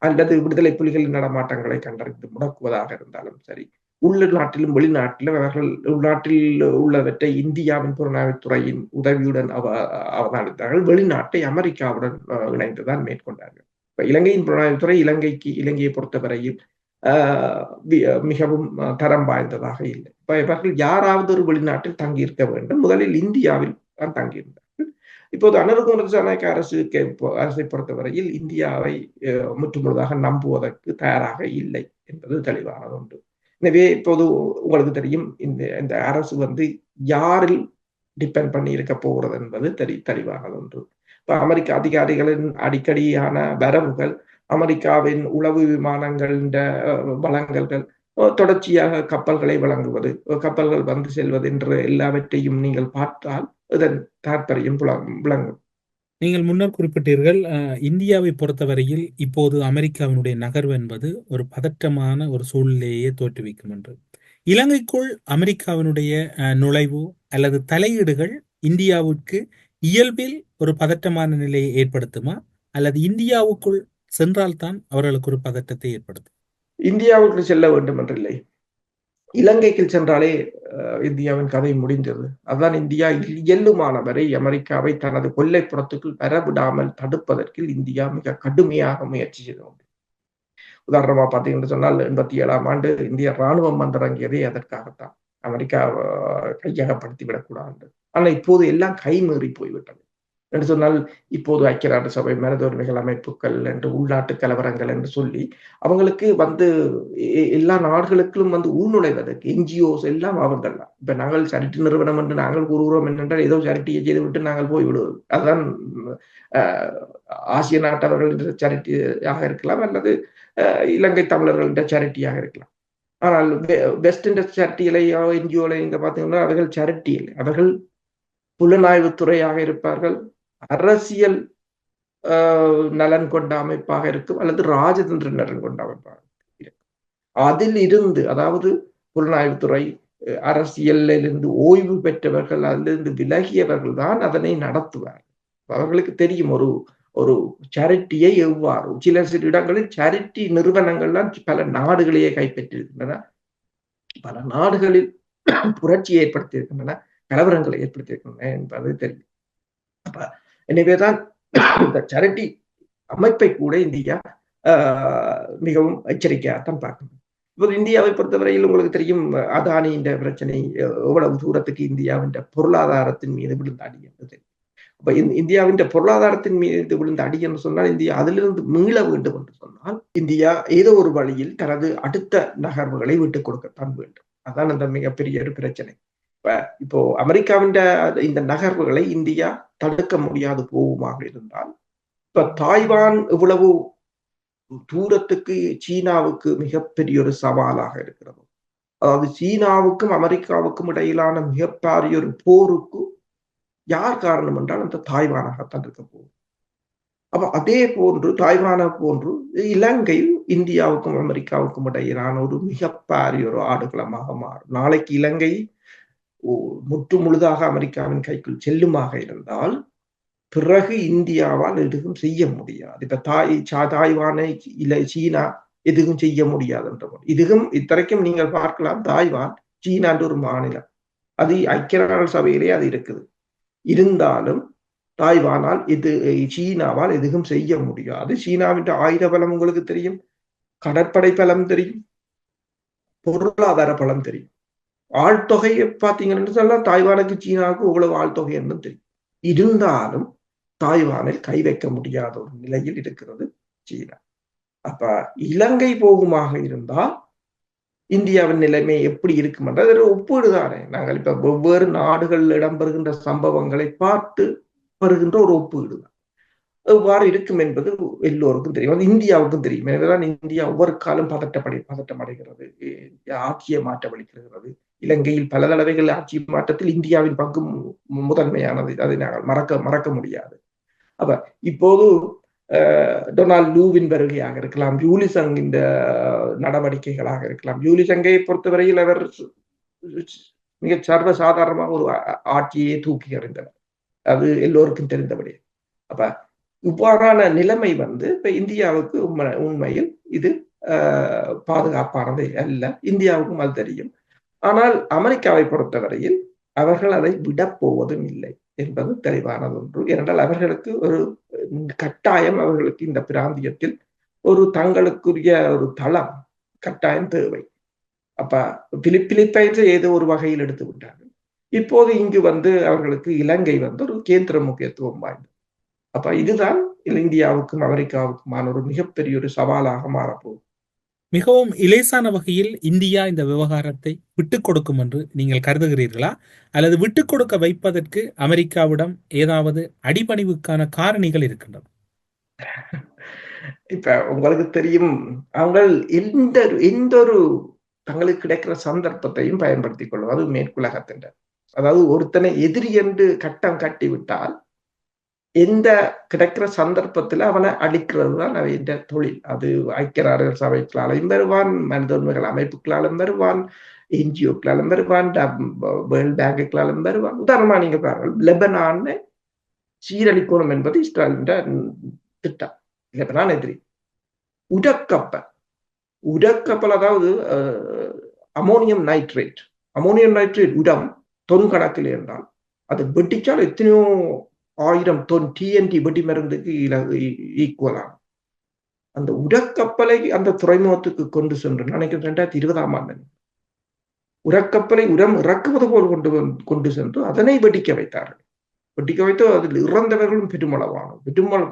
அல்லது விடுதலை புலிகளின் நடமாட்டங்களை கண்டறிந்து முடக்குவதாக இருந்தாலும் சரி, உள்நாட்டிலும் வெளிநாட்டிலும் அவர்கள் உள்நாட்டில் உள்ளவற்றை இந்தியாவின் புலனாய்வுத்துறையின் உதவியுடன் அவதானித்தார்கள். வெளிநாட்டை அமெரிக்காவுடன் இணைந்துதான் மேற்கொண்டார்கள். இப்ப இலங்கையின் புலனாய்வுத்துறை இலங்கையை பொறுத்தவரையில் மிகவும் தரம் வாய்ந்ததாக இல்லை. இப்ப இவர்கள் யாராவது ஒரு வெளிநாட்டில் தங்கியிருக்க வேண்டும். முதலில் இந்தியாவில் தான் தங்கியிருந்தார்கள். இப்போது அனுரகுமாரதிசாநாயக்க அரசை பொறுத்தவரையில் இந்தியாவை முற்றுமுழுதாக நம்புவதற்கு தயாராக இல்லை என்பது தெளிவானது உண்டு. எனவே இப்போது உங்களுக்கு தெரியும், இந்த அரசு யாரில் டிபெண்ட் பண்ணி இருக்க போகிறது என்பது தெளிவானது ஒன்று. இப்ப அமெரிக்க அதிகாரிகளின் அடிக்கடியான வரவுகள், அமெரிக்காவின் உளவு விமானங்களின் வழங்கல்கள், தொடர்ச்சியாக கப்பல்களை வழங்குவது, கப்பல்கள் செல்வது என்று எல்லாவற்றையும் நீங்கள் பார்த்தால் இதன் தாற்பயம் விளங்கும். நீங்கள் முன்னர் குறிப்பிட்டீர்கள், இந்தியாவை பொறுத்தவரையில் இப்போது அமெரிக்காவினுடைய நகர்வு என்பது ஒரு பதற்றமான ஒரு சூழ்நிலையே தோற்றுவிக்கும் என்று. இலங்கைக்குள் அமெரிக்காவினுடைய நுழைவு அல்லது தலையீடுகள் இந்தியாவுக்கு இயல்பில் ஒரு பதற்றமான நிலையை ஏற்படுத்துமா, அல்லது இந்தியாவுக்குள் சென்றால்தான் அவர்களுக்கு ஒரு பதற்றத்தை ஏற்படுத்தும்? இந்தியாவுக்கு செல்ல வேண்டும் என்றில்லை, இலங்கைக்கு சென்றாலே இந்தியாவின் கதை முடிந்தது. அதுதான் இந்தியா இயலுமானவரை அமெரிக்காவை தனது கொல்லைப்புறத்துக்குள் வரவிடாமல் தடுப்பதற்கு இந்தியா மிக கடுமையாக முயற்சி செய்து கொண்டு. உதாரணமா பார்த்தீங்கன்னு சொன்னால் 87ஆம் ஆண்டு இந்திய இராணுவம் வந்திறங்கியதே அதற்காகத்தான், அமெரிக்கா கையகப்படுத்தி விடக்கூடாது. ஆனால் இப்போது எல்லாம் கைமீறி போய்விட்டது. என்று சொன்னால் இப்போது ஐக்கிய நாடு சபை, மனித உரிமைகள் அமைப்புகள் என்று உள்நாட்டு கலவரங்கள் என்று சொல்லி அவங்களுக்கு எல்லா நாடுகளுக்கும் உள்நுழைவதற்கு என்ஜிஓஸ் எல்லாம் அவர்கள் தான். இப்ப நாங்கள் சரிட்டி நிறுவனம் என்று நாங்கள் கூறுகிறோம் என்னென்றால் ஏதோ சரிட்டியை செய்துவிட்டு நாங்கள் போய்விடுவோம். அதுதான் ஆசிய நாட்டவர்கள் சரிட்டியாக இருக்கலாம், அல்லது இலங்கை தமிழர்கள் சரிட்டியாக இருக்கலாம். ஆனால் வெஸ்ட் இண்டஸ் சரிட்டிகளையோ என்ஜிஓலையோ இங்க பாத்தீங்கன்னா அவர்கள் சரிட்டி இல்லை, அவர்கள் புலனாய்வுத்துறையாக இருப்பார்கள், அரசியல் நலன் கொண்ட அமைப்பாக இருக்கும், அல்லது ராஜதந்திர நலன் கொண்ட அமைப்பாக இருக்கும். அதில் இருந்து, அதாவது புலனாய்வுத்துறை அரசியலிருந்து ஓய்வு பெற்றவர்கள், அதிலிருந்து விலகியவர்கள் தான் அதனை நடத்துவார். அவர்களுக்கு தெரியும் ஒரு சேரிட்டியை எவ்வாறு, சில இடங்களில் சேரிட்டி நிறுவனங்கள்லாம் பல நாடுகளையே கைப்பற்றியிருக்கின்றன, பல நாடுகளில் புரட்சியை ஏற்படுத்தியிருக்கின்றன, கலவரங்களை ஏற்படுத்தியிருக்கின்றன என்பது தெரியும். அப்ப எனவேதான் இந்த சேரிட்டி அமைப்பை கூட இந்தியா மிகவும் எச்சரிக்கையாகத்தான் பார்க்கணும். இப்போது இந்தியாவை பொறுத்தவரையில் உங்களுக்கு தெரியும், அதானியின் பிரச்சனை எவ்வளவு தூரத்துக்கு இந்தியாவின் பொருளாதாரத்தின் மீது விழுந்த அடி என்று தெரியும். அப்ப இந்தியாவின் பொருளாதாரத்தின் மீது விழுந்த அடி என்று சொன்னால், இந்தியா அதிலிருந்து மீள வேண்டும் என்று சொன்னால், இந்தியா ஏதோ ஒரு வழியில் தனது அடுத்த நகர்வுகளை விட்டுக் கொடுக்கத்தான் வேண்டும். அதான் அந்த மிகப்பெரிய ஒரு பிரச்சனை. இப்போ அமெரிக்காவின் இந்த நகர்வுகளை இந்தியா தடுக்க முடியாது போகுமாக இருந்தால், இப்ப தாய்வான் இவ்வளவு தூரத்துக்கு சீனாவுக்கு மிகப்பெரிய ஒரு சவாலாக இருக்கிறது. அதாவது சீனாவுக்கும் அமெரிக்காவுக்கும் இடையிலான மிகப்பெரிய ஒரு போருக்கு யார் காரணம் என்றால் அந்த தாய்வானாகத்தான் இருக்க போகுது. அப்ப அதே போன்று தாய்வானை போன்று இலங்கை இந்தியாவுக்கும் அமெரிக்காவுக்கும் இடையிலான ஒரு மிகப்பெரிய ஒரு ஆடுகளமாக மாறும். நாளைக்கு இலங்கை முற்று முழுதாக அமெரிக்காவின் கைக்குள் செல்லுமாக இருந்தால் பிறகு இந்தியாவால் எதுவும் செய்ய முடியாது. இப்ப தாய்வானை சீனா எதுவும் செய்ய முடியாது என்ற இதுவும் இத்தரைக்கும் நீங்கள் பார்க்கலாம், தாய்வான் சீனா என்ற ஒரு மாநிலம், அது ஐக்கிய நாடு சபையிலே அது இருக்குது. இருந்தாலும் தாய்வானால் சீனாவால் எதுவும் செய்ய முடியாது. சீனாவின் ஆயுத பலம் உங்களுக்கு தெரியும், கடற்படை பலம் தெரியும், பொருளாதார பலம் தெரியும். ஆழ்தொகையை பார்த்தீங்கன்னு சொன்னா தாய்வானுக்கு சீனாவுக்கு இவ்வளவு ஆழ்தொகை என்றும் தெரியும். இருந்தாலும் தாய்வானில் கை வைக்க முடியாத ஒரு நிலையில் இருக்கிறது சீனா. அப்ப இலங்கை போகுமாக இருந்தால் இந்தியாவின் நிலைமை எப்படி இருக்கும் என்றது ஒப்பீடுதானே. நாங்கள் இப்ப வெவ்வேறு நாடுகளில் இடம்பெறுகின்ற சம்பவங்களை பார்த்து வருகின்ற ஒரு ஒப்பீடு தான். எவ்வாறு இருக்கும் என்பது எல்லோருக்கும் தெரியும், அது இந்தியாவுக்கும் தெரியும். எனவேதான் இந்தியா ஒவ்வொரு காலம் பதட்டமடைகிறது, ஆட்சியை மாற்றமளிக்கிறது. இலங்கையில் பல தடவைகள் ஆட்சி மாற்றத்தில் இந்தியாவின் பங்கு முதன்மையானது, அதை நாங்கள் மறக்க முடியாது. அப்ப இப்போது டொனால்ட் லூவின் வருகையாக இருக்கலாம், யூலிசங் இந்த நடவடிக்கைகளாக இருக்கலாம். யூலிசங்கை பொறுத்தவரையில் அவர் மிக சர்வசாதாரணமாக ஒரு ஆட்சியை தூக்கி எறிந்தவர், அது எல்லோருக்கும் தெரிந்தபடி. அப்ப இவ்வாறான நிலைமை இப்ப இந்தியாவுக்கு உண்மையில் இது பாதுகாப்பானது அல்ல, இந்தியாவுக்கும் அது தெரியும். ஆனால் அமெரிக்காவை பொறுத்தவரையில் அவர்கள் அதை விடப்போவதும் இல்லை என்பது தெளிவானது ஒன்று. ஏனென்றால் அவர்களுக்கு ஒரு கட்டாயம், அவர்களுக்கு இந்த பிராந்தியத்தில் ஒரு தங்களுக்குரிய ஒரு தளம் கட்டாயம் தேவை. அப்ப பிலிப்பைன்ஸை ஏதோ ஒரு வகையில் எடுத்து விட்டார்கள். இப்போது இங்கு அவர்களுக்கு இலங்கை ஒரு கேந்திர முக்கியத்துவம் வாய்ந்தது. அப்ப இதுதான் இந்தியாவுக்கும் அமெரிக்காவுக்குமான ஒரு மிகப்பெரிய ஒரு சவாலாக மாறப்போகுது. மிகவும் இலேசான வகையில் இந்தியா இந்த விவகாரத்தை விட்டுக் கொடுக்கும் என்று நீங்கள் கருதுகிறீர்களா, அல்லது விட்டுக் கொடுக்க வைப்பதற்கு அமெரிக்காவிடம் ஏதாவது அடிபணிவுக்கான காரணிகள் இருக்கின்றன? இப்ப உங்களுக்கு தெரியும், அவங்க எந்த ஒரு தங்களுக்கு கிடைக்கிற சந்தர்ப்பத்தையும் பயன்படுத்திக் கொள்ளும். அது மேற்குலகத்தின், அதாவது ஒருத்தனை எதிரி என்று கட்டம் கட்டி விட்டால் எந்த கிடைக்கிற சந்தர்ப்பத்தில் அவனை அழிக்கிறது தான் அவன் தொழில். அது ஐக்கிய நாடுகள் சபைகளாலும் வருவான், மனித உரிமைகள் அமைப்புகளாலும் வருவான், என்ஜிஓக்களாலும் வருவான், வேர்ல்ட் பேங்குகளாலும் வருவான். உதாரணமா நீங்க பாருங்கள், லெபனானை சீரழிக்கணும் என்பது இஸ்ரேலின் திட்டம். லெபனான் எதிரி. உடக்கப்பல் அதாவது அமோனியம் நைட்ரேட் உடம் தொன் கணக்கில் இருந்தால் அது வெட்டிச்சால் எத்தனையோ 1000 தொன் TNT வெடி மருந்துக்கு ஈக்குவலாகும். அந்த உடக்கப்பலை அந்த துறைமுகத்துக்கு கொண்டு சென்று நினைக்கிறேன் 2020ஆம் ஆண்டு உரக்கப்பலை உரம் இறக்குவது போல் கொண்டு சென்று அதனை வெடிக்க வைத்தார்கள். வெட்டிக்க வைத்து அதில் இறந்தவர்களும்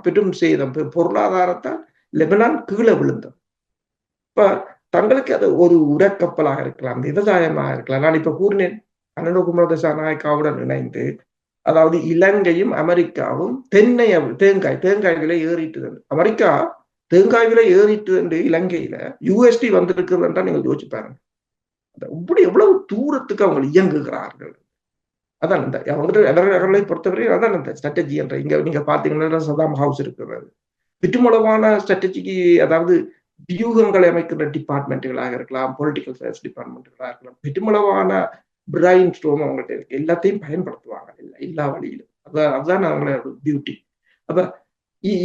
பெரும் சேதம், பொருளாதாரத்தால் லெபனான் கீழே விழுந்தது. இப்ப தங்களுக்கு அது ஒரு உரக்கப்பலாக இருக்கலாம், விவசாயமாக இருக்கலாம். நான் இப்ப கூறினேன், அனுரகுமார திசாநாயக்காவுடன் இணைந்து, அதாவது இலங்கையும் அமெரிக்காவும் தேங்காய் விலை ஏறிட்டு, அமெரிக்கா தேங்காய் விலை ஏறிட்டு என்று இலங்கையில USD வந்திருக்கிறது என்றால் நீங்கள் யோசிச்சு பாருங்க. இப்படி எவ்வளவு தூரத்துக்கு அவங்க இயங்குகிறார்கள். அதான் இந்த அவர்களை பொறுத்தவரை அதான் இந்த ஸ்ட்ராட்டஜி என்ற, இங்க நீங்க பாத்தீங்கன்னா சதாம் ஹவுஸ் இருக்கிறது, விட்டுமளவான ஸ்ட்ராட்டஜிக்கு, அதாவது வியூகங்களை அமைக்கிற டிபார்ட்மெண்ட்டுகளாக இருக்கலாம், பொலிட்டிக்கல் சயின்ஸ் டிபார்ட்மெண்ட்டுகளாக இருக்கலாம், விட்டுமளவான பிரைன் ஸ்ட்ரோம் அவங்கள்ட்ட இருக்கு, எல்லாத்தையும் பயன்படுத்துவாங்க எல்லா வழியிலும். அதுதான் அவங்களோட பியூட்டி. அப்ப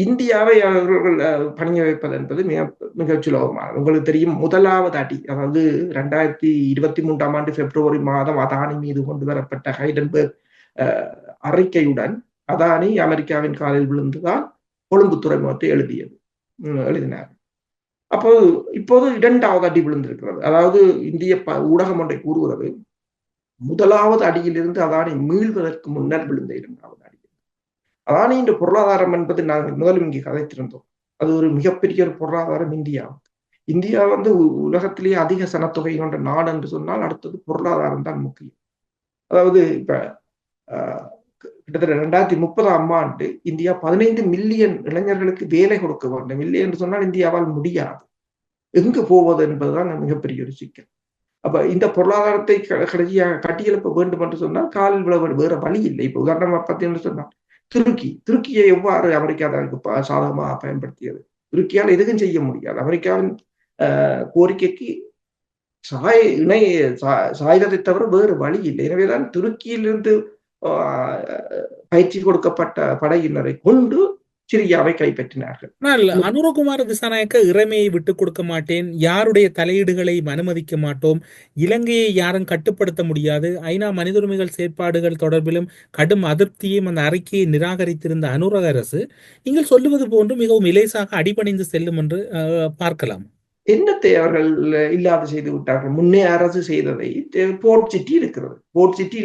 இந்தியாவை அவர்கள் பணிய வைப்பது என்பது மிக சுலபமானது. உங்களுக்கு தெரியும், முதலாவது அடி, அதாவது 2023 பிப்ரவரி மாதம் அதானி மீது கொண்டு வரப்பட்ட ஹைடன்பர்க் அறிக்கையுடன் அதானி அமெரிக்காவின் காலில் விழுந்துதான் கொழும்பு துறைமுகத்தை எழுதினார். இப்போது 2வது அடி விழுந்திருக்கிறது. அதாவது இந்திய ஊடகம் ஒன்றை கூறுகிறது, முதலாவது அடியிலிருந்து அதானி மீள்வதற்கு முன்னர் விழுந்த 2வது அடி. அதானியின் பொருளாதாரம் என்பது நாங்கள் முதலும் இங்கே கதைத்திருந்தோம். அது ஒரு மிகப்பெரிய ஒரு பொருளாதாரம். இந்தியா வந்து உலகத்திலேயே அதிக சனத்தொகை கொண்ட நாடு என்று சொன்னால் அடுத்தது பொருளாதாரம் தான் முக்கியம். அதாவது இப்ப கிட்டத்தட்ட 2030 இந்தியா 15 மில்லியன் இளைஞர்களுக்கு வேலை கொடுக்க வேண்டும். இல்லை என்று சொன்னால் இந்தியாவால் முடியாது. எங்கு போவது என்பதுதான் மிகப்பெரிய ஒரு சிக்கல். அப்ப இந்த பொருளாதாரத்தை கடைசியாக கட்டியெழுப்ப வேண்டும் என்று சொன்னால் காலில் விழ வேற வழி இல்லை. இப்ப உதாரணமா பார்த்தீங்கன்னு சொன்னால் துருக்கியை எவ்வாறு அமெரிக்கா அதற்கு சாதகமாக பயன்படுத்தியது? துருக்கியால் எதுவும் செய்ய முடியாது. அமெரிக்காவின் கோரிக்கைக்கு சாய்வதை தவிர வேறு வழி இல்லை. எனவேதான் துருக்கியிலிருந்து பயிற்சி கொடுக்கப்பட்ட படையினரை கொண்டு சிரியாவை கைப்பற்றினார்கள். ஆனால் அனுரகுமார திசாநாயக்க இறைமையை விட்டுக் கொடுக்க மாட்டேன், யாருடைய தலையீடுகளை அனுமதிக்க மாட்டோம், இலங்கையை யாரும் கட்டுப்படுத்த முடியாது, ஐநா மனித உரிமைகள் செயற்பாடுகள் தொடர்பிலும் கடும் அதிருப்தியையும் அந்த அறிக்கையை நிராகரித்திருந்த அனுரக அரசு நீங்கள் சொல்லுவது போன்று மிகவும் இலேசாக அடிபணிந்து செல்லும் என்று பார்க்கலாம். என்னத்தை அவர்கள் இல்லாது செய்து விட்டார்கள்? முன்னே அரசு செய்ததை. போர்ட் சிட்டி இருக்கிறது. போர்ட் சிட்டி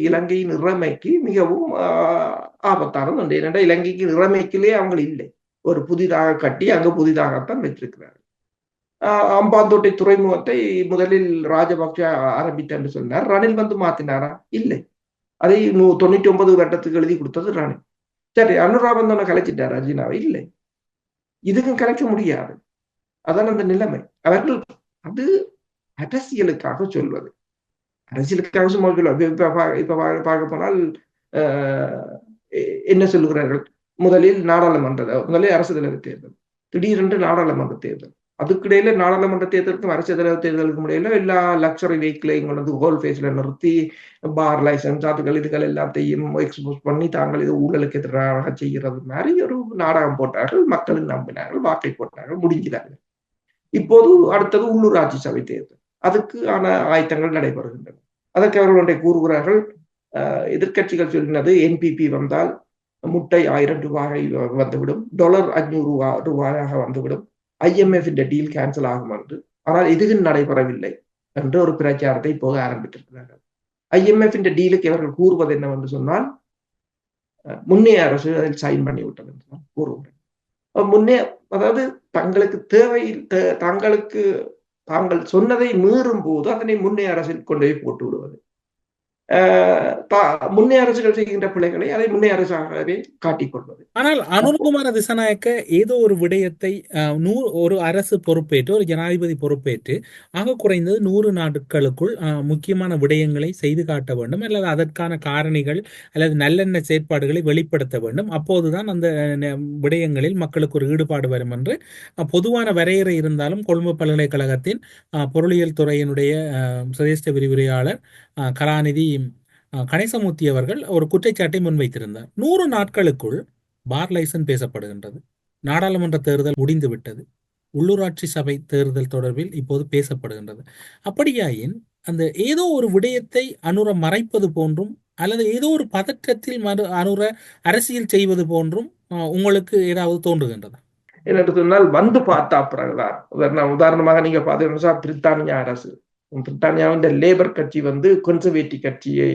இலங்கையின் இறைமைக்கு மிகவும் ஆபத்தானது ஒன்று. ஏனென்றால் இலங்கைக்கு இறைமைக்கிலே அவங்க இல்லை, ஒரு புதிதாக கட்டி அங்கு புதிதாகத்தான் வைத்திருக்கிறார்கள். அம்பாந்தோட்டை துறைமுகத்தை முதலில் ராஜபக்ஷ ஆரம்பித்தார் என்று சொன்னார். ரணில் வந்து மாத்தினாரா? இல்லை. அதை 99 வருடத்துக்கு எழுதி கொடுத்தது ரணில். சரி, அனுராபந்தனை கலைச்சிட்டாரா ஜீனாவை? இல்லை. இதுக்கும் கலைக்க முடியாது. அதான் அந்த நிலைமை. அவர்கள் அது அரசியலுக்காக சொல்வது, அரசியலுக்காக சும்மா சொல்லுவாங்க. இப்ப பார்க்க போனால் என்ன சொல்லுகிறார்கள்? முதலில் அரசு தலைவர் தேர்தல், திடீரென்று நாடாளுமன்ற தேர்தல், அதுக்கிடையில நாடாளுமன்ற தேர்தலுக்கும் அரசு தலைவர் தேர்தலுக்கும் இடையில எல்லா லக்ஸரி வெஹிக்கிளையும் கொண்டு ஹோல் ஃபேஸ்ல நிறுத்தி பார் லைசன்ஸ் இதுகள் எல்லாத்தையும் எக்ஸ்போஸ் பண்ணி தாங்கள் இது ஊழலுக்கு எதிராக செய்கிறது மாதிரி ஒரு நாடகம் போட்டார்கள். மக்களும் நம்பினார்கள், வாக்கை போட்டார்கள், முடிஞ்சினார்கள். இப்போது அடுத்தது உள்ளூராட்சி சபை தேர்தல், அதுக்கான ஆயத்தங்கள் நடைபெறுகின்றன. அதற்கு அவர்கள் ஒன்றை கூறுகிறார்கள். எதிர்கட்சிகள் சொல்லினது, NPP வந்தால் முட்டை 1000 ரூபாய் வந்துவிடும், டாலர் 500 ரூபாயாக வந்துவிடும், IMF டீல் கேன்சல் ஆகும் என்று. ஆனால் இதுவும் நடைபெறவில்லை என்று ஒரு பிரச்சாரத்தை இப்போது ஆரம்பித்திருக்கிறார்கள். IMF டீலுக்கு இவர்கள் கூறுவது என்னவென்று சொன்னால், முன்னே அரசு அதில் சைன் பண்ணி விட்டது என்று கூறுகிறேன். முன்னே, அதாவது தங்களுக்கு தாங்கள் சொன்னதை மீறும் போது அதனை முன்னே அரசில் கொண்டு போய் போட்டு விடுவது. முன்னே அரசுகள் செய்கின்ற பிள்ளைகளை அதை முன்னே அரசாகவே காட்டிக்கொள்வது. ஆனால் அனுரகுமார திசாநாயக்க ஏதோ ஒரு விடயத்தை ஒரு அரசு பொறுப்பேற்று, ஒரு ஜனாதிபதி பொறுப்பேற்று ஆக குறைந்தது 100 நாட்களுக்குள் முக்கியமான விடயங்களை செய்து காட்ட வேண்டும், அல்லது அதற்கான காரணிகள் அல்லது நல்லெண்ண செயற்பாடுகளை வெளிப்படுத்த வேண்டும். அப்போதுதான் அந்த விடயங்களில் மக்களுக்கு ஒரு ஈடுபாடு வரும் என்று பொதுவான வரையறை இருந்தாலும் கொழும்பு பல்கலைக்கழகத்தின் பொருளியல் துறையினுடைய சிரேஷ்ட விரிவுரையாளர் கலாநிதி கணேசமூர்த்தி அவர்கள் ஒரு குற்றச்சாட்டை முன்வைத்திருந்தார். 100 நாட்களுக்குள் பார் லைசன்ஸ் பேசப்படுகின்றது, நாடாளுமன்ற தேர்தல் முடிந்துவிட்டது, உள்ளூராட்சி சபை தேர்தல் தொடர்பில் இப்போது பேசப்படுகின்றது. அப்படியாயின் அந்த ஏதோ ஒரு விடயத்தை அனுர மறைப்பது போன்றும் அல்லது ஏதோ ஒரு பதற்றத்தில் அனுர அரசியல் செய்வது போன்றும் உங்களுக்கு ஏதாவது தோன்றுகின்றதா? என்று சொன்னால், வந்து பார்த்தா பிறகுதான். உதாரணமாக நீங்க பார்த்தீங்கன்னா பிரித்தானியா அரசு, பிரித்தானியாவின் லேபர் கட்சி வந்து கன்சர்வேட்டிவ் கட்சியை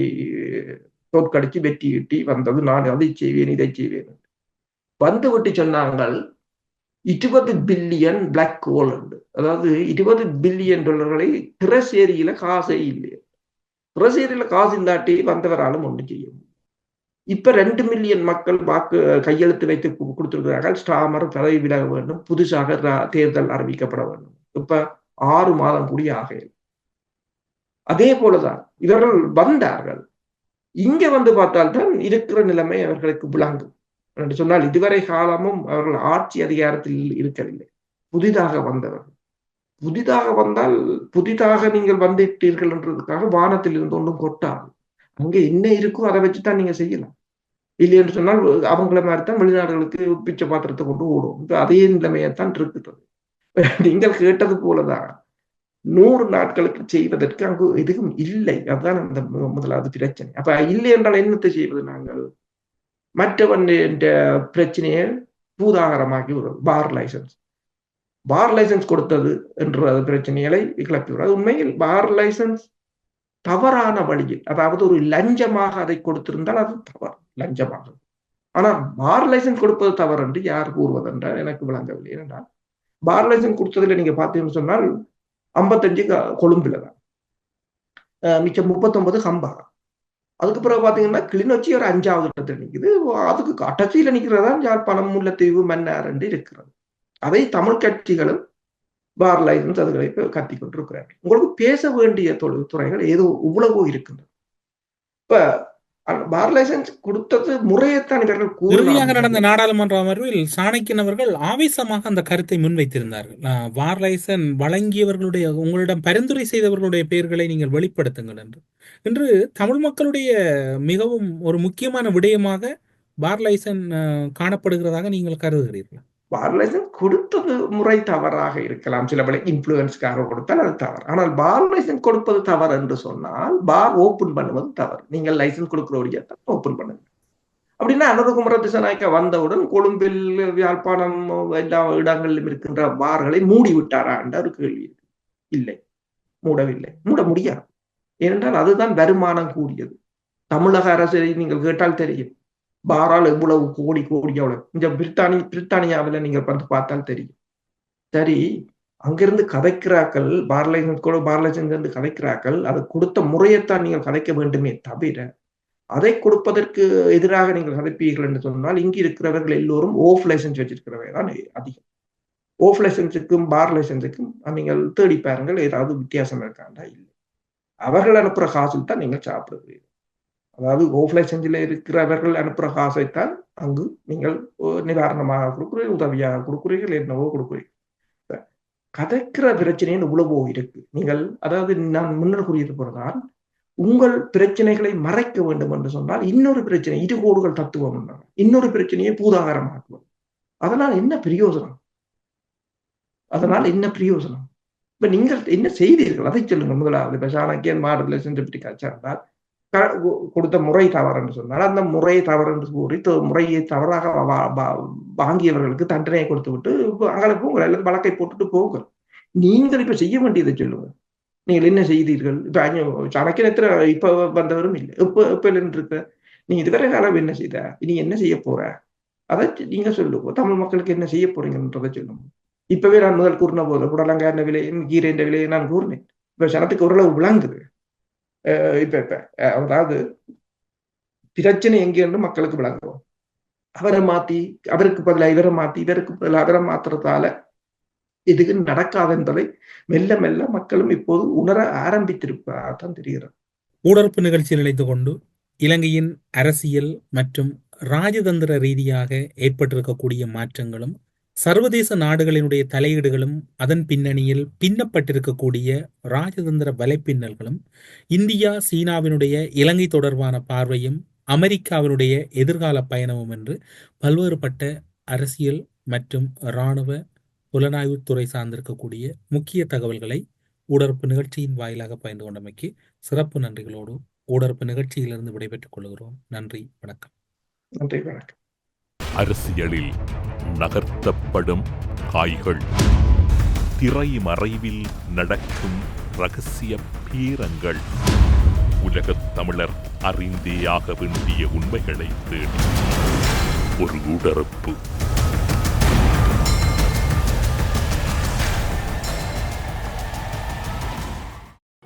தோற்கடிச்சு வெற்றி ஈட்டி வந்தது. நான் அதை செய்வேன் இதை செய்வேன் வந்து விட்டு சொன்னாங்கள் 20 பில்லியன் பிளாக் கோல் உண்டு. அதாவது 20 பில்லியன் டாலர்களை திரசேரியில காசே இல்லையா, திரசேரியில காசு இல்லாட்டி வந்தவராலும் ஒன்று செய்யும். இப்ப 2 மில்லியன் மக்கள் வாக்கு கையெழுத்து வைத்து கொடுத்திருக்கிறார்கள். ஸ்டாமர் பதவி விலக வேண்டும், புதுசாக தேர்தல் அறிவிக்கப்பட வேண்டும். இப்ப 6 மாதம் கூடிய ஆகையில் அதே போலதான் இவர்கள் வந்தார்கள். இங்க வந்து பார்த்தால்தான் இருக்கிற நிலைமை அவர்களுக்கு விளங்கும் என்று சொன்னால், இதுவரை காலமும் அவர்கள் ஆட்சி அதிகாரத்தில் இருக்கவில்லை. புதிதாக வந்தவர்கள், புதிதாக வந்தால் புதிதாக நீங்கள் வந்துட்டீர்கள் என்றதுக்காக வானத்தில் இருந்து ஒன்றும் கொட்டாது. அங்க என்ன இருக்கோ அதை வச்சுதான் நீங்க செய்யலாம். இல்லை என்று சொன்னால் அவங்கள மாதிரிதான் வெளிநாடுகளுக்கு பிச்சை பாத்திரத்தை கொண்டு ஓடும். அதே நிலைமையத்தான் இருக்குது. நீங்கள் கேட்டது போலதான் 100 நாட்களுக்கு செய்வதற்கு அங்கு எதுவும் இல்லை. அதுதான் அந்த முதலாவது பிரச்சனை. அப்ப இல்லை என்றால் என்னத்தை செய்வது? நாங்கள் மற்றவன் பிரச்சனையை பூதாகரமாக்கி விடுறது. பார் லைசன்ஸ் கொடுத்தது என்ற பிரச்சனைகளை கிளப்பி விடுறது. உண்மையில் பார் லைசன்ஸ் தவறான வழியில், அதாவது ஒரு லஞ்சமாக அதை கொடுத்திருந்தால் அது தவறு, லஞ்சமாக. ஆனால் பார் லைசன்ஸ் கொடுப்பது தவறு என்று யார் கூறுவதென்றால் எனக்கு விளங்கவில்லை. என்றால் பார் லைசன்ஸ் கொடுத்ததுல நீங்க பார்த்தீங்கன்னு சொன்னால் 55 கொழும்புல தான், மிச்சம் 39 கம்பகா. அதுக்கு பிறகு பாத்தீங்கன்னா கிளிநொச்சி ஒரு 5வது இடத்துல நிற்குது. அதுக்கு கட்டச்சியில நிற்கிறதான் யாழ்ப்பாணம், முல்லைத்தீவு, மன்னார் என்று இருக்கிறது. அதை தமிழ் கட்சிகளும் பார் லைசன்ஸ் அதுகளை கத்தி கொண்டிருக்கிறார்கள். உங்களுக்கு பேச வேண்டிய துறைகள் ஏதோ இவ்வளவோ இருக்கின்றது. இப்ப பார் லைசன்ஸ் கொடுத்தது முறையத்தான் இவர்கள் இறுதியாக நடந்த நாடாளுமன்ற அமர்வில் சாணக்கியன் அவர்கள் ஆவேசமாக அந்த கருத்தை முன்வைத்திருந்தார்கள். பார் லைசன்ஸ் வழங்கியவர்களுடைய, உங்களிடம் பரிந்துரை செய்தவர்களுடைய பெயர்களை நீங்கள் வெளிப்படுத்துங்கள் என்று. இன்று தமிழ் மக்களுடைய மிகவும் ஒரு முக்கியமான விடயமாக பார் லைசன்ஸ் காணப்படுகிறதாக நீங்கள் கருதுகிறீர்கள்? பார் லைசன்ஸ் கொடுத்தது முறை தவறாக இருக்கலாம். சில வேளை இன்ஃபுளுன்ஸ்க்காக கொடுத்தால் அது தவறு. ஆனால் பார் லைசன்ஸ் கொடுப்பது தவறு என்று சொன்னால் பார் ஓபன் பண்ணுவது தவறு. நீங்கள் லைசன்ஸ் கொடுக்கிறவரையே ஓபன் பண்ணுங்க. அப்படின்னா அனுரகுமார திசாநாயக்கா வந்தவுடன் கொழும்பில், யாழ்ப்பாணம், எல்லா இடங்களிலும் இருக்கின்ற பார்களை மூடி விட்டாரா என்ற ஒரு கேள்வி இருக்கு. இல்லை, மூடவில்லை, மூட முடியாது. ஏனென்றால் அதுதான் வருமானம் கூடியது. தமிழக அரசை நீங்கள் கேட்டால் தெரியும், பாரால் எவ்வளவு கோடி எவ்வளவு. இந்த பிரித்தானியாவில் நீங்கள் வந்து பார்த்தால் தெரியும். சரி, அங்கிருந்து கதைக்கிறார்கள், பார் லைசன்ஸ் கதைக்கிறார்கள். அதை கொடுத்த முறையத்தான் நீங்கள் கதைக்க வேண்டுமே தவிர, அதை கொடுப்பதற்கு எதிராக நீங்கள் கதைப்பீர்கள் என்று சொன்னால், இங்கு இருக்கிறவர்கள் எல்லோரும் ஓஃப் லைசன்ஸ் வச்சிருக்கிறவர்கள் தான் அதிகம். ஓஃப் லைசன்ஸுக்கும் பார் லைசன்ஸுக்கும் நீங்கள் தேடி பாருங்கள், ஏதாவது வித்தியாசம் இருக்காண்டா? இல்லை. அவர்கள் அனுப்புற காசில் தான் நீங்கள் சாப்பிடுகிறீர்கள். அதாவது ஓஃப் லைசன்ஸில் இருக்கிறவர்கள் அனுப்புற காசைத்தான் அங்கு நீங்கள் நிவாரணமாக கொடுக்குறீர்கள், உதவியாக கொடுக்குறீர்கள், என்னவோ கொடுக்குறீர்கள். கதைக்கிற பிரச்சனைன்னு இவ்வளவோ இருக்கு. நீங்கள், அதாவது நான் முன்னர் கூறியது போலதான், உங்கள் பிரச்சனைகளை மறைக்க வேண்டும் என்று சொன்னால் இன்னொரு பிரச்சனை, 2 கோடுகள் தத்துவம், இன்னொரு பிரச்சனையை பூதாகரமாக்குவது. அதனால் என்ன பிரயோஜனம்? இப்ப நீங்கள் என்ன செய்தீர்கள் அதை சொல்லுங்க முதலாவது. இப்ப சாணக்கியன் மாடல சென்று பற்றி காய்ச்சால் கொடுத்த முறை தவறு என்று சொன்னால், அந்த முறை தவறு என்று கூறி முறையை தவறாக வாங்கியவர்களுக்கு தண்டனையை கொடுத்து விட்டு அங்கே போங்க, அல்லது வழக்கை போட்டுட்டு போங்க. நீங்கள் இப்ப செய்ய வேண்டியதை சொல்லுங்க. நீங்கள் என்ன செய்தீர்கள்? இப்ப சாணக்கியத்துல இப்ப வந்தவரும் இல்லை, இப்ப இருக்க நீ இதுவரை காலம் என்ன செய்த, நீ என்ன செய்ய போற, அதை நீங்க சொல்லுங்க. தமிழ் மக்களுக்கு என்ன செய்ய போறீங்கன்றதை சொல்லுங்க. இப்பவே நான் முதல் கூறின போது புடலங்காய் விலையும் கீரை விலையை நான் கூறினேன். இப்ப சனத்துக்கு ஓரளவு விளங்குது. இப்ப அதாவது பிரச்சனை எங்கேன்னு மக்களுக்கு விளங்குவோம். அவரை மாத்தி அவருக்கு பதிலாக இவரை மாத்தி இவருக்கு பதிலாக அவரை மாத்துறதால இதுக்கு நடக்காது என்பதை மெல்ல மெல்ல மக்களும் இப்போது உணர ஆரம்பித்திருப்பதான் தெரிகிறது. ஊடறுப்பு நிகழ்ச்சியில் இணைந்து கொண்டு இலங்கையின் அரசியல் மற்றும் ராஜதந்திர ரீதியாக ஏற்பட்டிருக்கக்கூடிய மாற்றங்களும், சர்வதேச நாடுகளினுடைய தலையீடுகளும், அதன் பின்னணியில் பின்னப்பட்டிருக்கக்கூடிய ராஜதந்திர வலைப்பின்னல்களும், இந்தியா சீனாவினுடைய இலங்கை தொடர்பான பார்வையும், அமெரிக்காவினுடைய எதிர்கால பயணமும் என்று பல்வேறுபட்ட அரசியல் மற்றும் இராணுவ புலனாய்வுத்துறை சார்ந்திருக்கக்கூடிய முக்கிய தகவல்களை ஊடறுப்பு நிகழ்ச்சியின் வாயிலாக பயந்து கொண்டமைக்கு சிறப்பு நன்றிகளோடு ஊடறுப்பு நிகழ்ச்சியிலிருந்து விடைபெற்றுக் கொள்கிறோம். நன்றி, வணக்கம். நன்றி, வணக்கம். அரசியலில் நகர்த்தப்படும் காய்கள், திரைமறைவில் நடக்கும் இரகசிய பீரங்கள், உலகத் தமிழர் அறிந்தேயாக வேண்டிய உண்மைகளை தேடி ஒரு உடறுப்பு.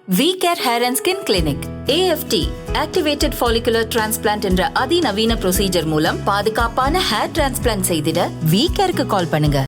V-Care Hair and Skin Clinic AFT Activated Follicular Transplant என்ற அதிநவீன ப்ரொசீஜர் மூலம் பாதுகாப்பான ஹேர் டிரான்ஸ்பிளான்ட் செய்திட V-Careக்கு கால் பண்ணுங்க.